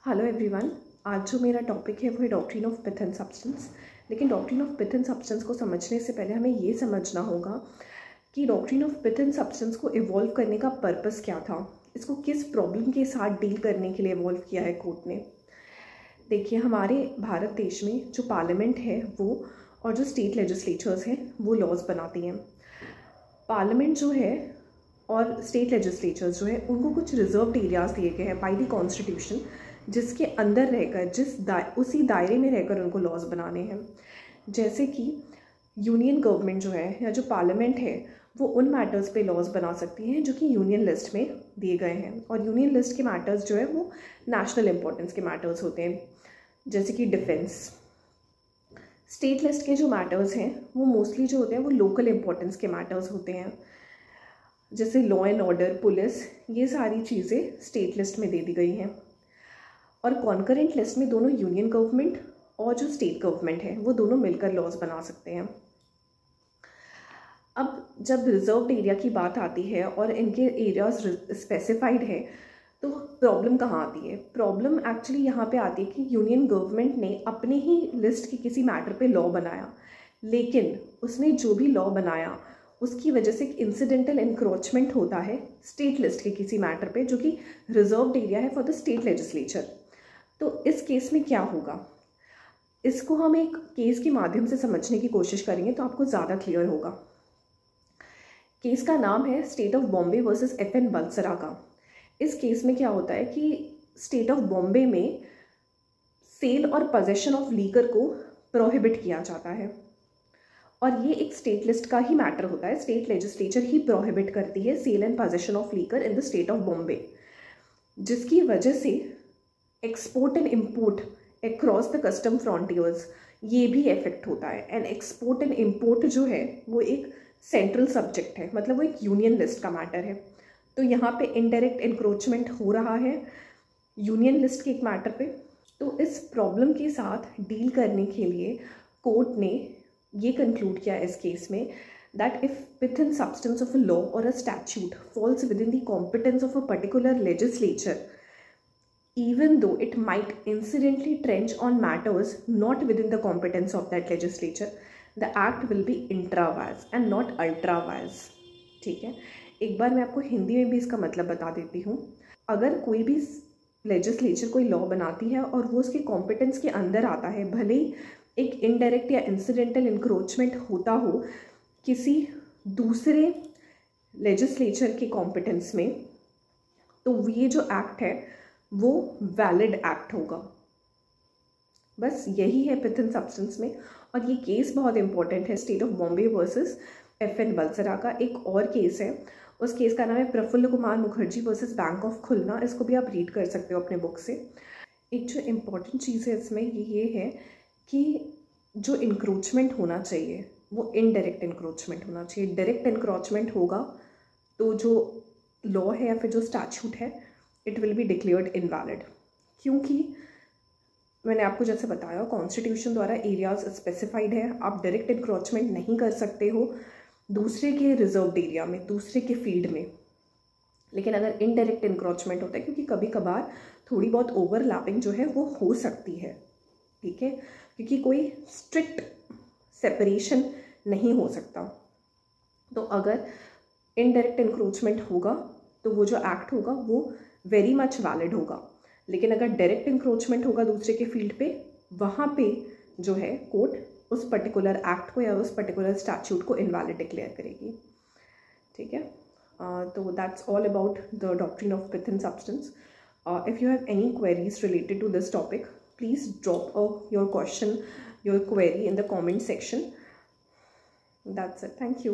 Hello everyone. आज जो मेरा टॉपिक है वो है doctrine of pith and substance. लेकिन doctrine of pith and substance को समझने से पहले हमें ये समझना होगा कि doctrine of pith and substance को इवॉल्व करने का पर्पस क्या था, इसको किस प्रॉब्लम के साथ डील करने के लिए इवॉल्व किया है कोर्ट ने। देखिए, हमारे भारत देश में जो पार्लियामेंट है वो और जो स्टेट लेजिस्लेचर्स हैं वो लॉज बनाती हैं। पार्लियामेंट जो है और स्टेट लेजिस्लेचर्स जो है उनको कुछ रिजर्व्ड एरियाज़ दिए गए हैं बाय द कॉन्स्टिट्यूशन, जिसके अंदर रहकर उसी दायरे में रहकर उनको लॉज बनाने हैं। जैसे कि यूनियन गवर्नमेंट जो है या जो पार्लियामेंट है वो उन मैटर्स पे लॉज बना सकती हैं जो कि यूनियन लिस्ट में दिए गए हैं, और यूनियन लिस्ट के मैटर्स जो है वो नेशनल इंपॉर्टेंस के मैटर्स होते हैं, जैसे कि डिफेंस। स्टेट लिस्ट के जो मैटर्स हैं वो मोस्टली जो होते हैं वो लोकल इंपॉर्टेंस के मैटर्स होते हैं, जैसे लॉ एंड ऑर्डर, पुलिस, ये सारी चीज़ें स्टेट लिस्ट में दे दी गई हैं। और कॉन्करेंट लिस्ट में दोनों यूनियन गवर्नमेंट और जो स्टेट गवर्नमेंट है वो दोनों मिलकर लॉज बना सकते हैं। अब जब रिजर्व्ड एरिया की बात आती है और इनके एरियाज स्पेसिफाइड है तो प्रॉब्लम कहाँ आती है? प्रॉब्लम एक्चुअली यहाँ पे आती है कि यूनियन गवर्नमेंट ने अपने ही लिस्ट के किसी मैटर पे लॉ बनाया, लेकिन उसने जो भी लॉ बनाया उसकी वजह से एक इंसिडेंटल इंक्रोचमेंट होता है स्टेट लिस्ट के किसी मैटर पे, जो कि रिजर्व्ड एरिया है फॉर द स्टेट लेजिस्लेचर। तो इस केस में क्या होगा, इसको हम एक केस के माध्यम से समझने की कोशिश करेंगे तो आपको ज़्यादा क्लियर होगा। केस का नाम है state of Bombay versus FN बलसरा का। इस केस में क्या होता है कि स्टेट ऑफ बॉम्बे में सेल और पोजेशन ऑफ लीकर को प्रोहिबिट किया जाता है, और ये एक स्टेट लिस्ट का ही मैटर होता है। स्टेट लेजिस्लेचर ही प्रोहिबिट करती है sale and possession of liquor in the state of Bombay, जिसकी वजह से export and import across the custom frontiers ये भी इफेक्ट होता है। एंड एक्सपोर्ट एंड इम्पोर्ट जो है वो एक सेंट्रल सब्जेक्ट है, मतलब वो एक यूनियन लिस्ट का मैटर है। तो यहाँ पे इनडायरेक्ट इंक्रोचमेंट हो रहा है यूनियन लिस्ट के एक मैटर पे। तो इस प्रॉब्लम के साथ डील करने के लिए कोर्ट ने ये कंक्लूड किया इस केस में that if pith and substance of a law or a statute falls within the competence of a particular legislature, even though it might incidentally trench on matters not within the competence of that legislature, the act will be intra-vires and not ultra-vires। ठीक है, एक बार मैं आपको हिंदी में भी इसका मतलब बता देती हूँ। अगर कोई भी लेजिस्लेचर कोई लॉ बनाती है और वो उसके कॉम्पिटेंस के अंदर आता है, भले ही एक इनडायरेक्ट या इंसिडेंटल इंक्रोचमेंट होता हो किसी दूसरे लेजिस्लेचर के कॉम्पिटेंस में, तो ये जो एक्ट है वो वैलिड एक्ट होगा। बस यही है पिथ एंड सब्सटेंस में। और ये केस बहुत इंपॉर्टेंट है, state of Bombay versus FN बलसरा का। एक और केस है, उस केस का नाम है Prafulla Kumar Mukherjee versus bank of Khulna. इसको भी आप रीड कर सकते हो अपने बुक से। एक जो इम्पॉर्टेंट चीज़ है इसमें ये है कि जो इंक्रोचमेंट होना चाहिए वो इनडायरेक्ट इंक्रोचमेंट होना चाहिए। डायरेक्ट इंक्रोचमेंट होगा तो जो लॉ है या फिर जो स्टैट्यूट है it will be declared invalid, क्योंकि मैंने आपको जैसे बताया कॉन्स्टिट्यूशन द्वारा एरियाज स्पेसिफाइड है। आप डायरेक्ट इंक्रोचमेंट नहीं कर सकते हो दूसरे के रिजर्व्ड एरिया में, दूसरे के फील्ड में। लेकिन अगर इनडायरेक्ट इंक्रोचमेंट होता है, क्योंकि कभी कभार थोड़ी बहुत ओवरलैपिंग जो है वो हो सकती है, ठीक है, क्योंकि कोई स्ट्रिक्ट सेपरेशन नहीं हो सकता। तो अगर इनडायरेक्ट इंक्रोचमेंट होगा तो वो जो एक्ट होगा वो वेरी मच वैलिड होगा। लेकिन अगर डायरेक्ट इंक्रोचमेंट होगा दूसरे के फील्ड पे, वहाँ पे जो है कोर्ट उस पर्टिकुलर एक्ट को या उस पर्टिकुलर स्टैट्यूट को इनवैलिड डिक्लेयर करेगी। ठीक है, तो that's all about the doctrine of pith and substance. If you have any queries related to this topic, please drop your question, your query in the comment section. That's it. Thank you.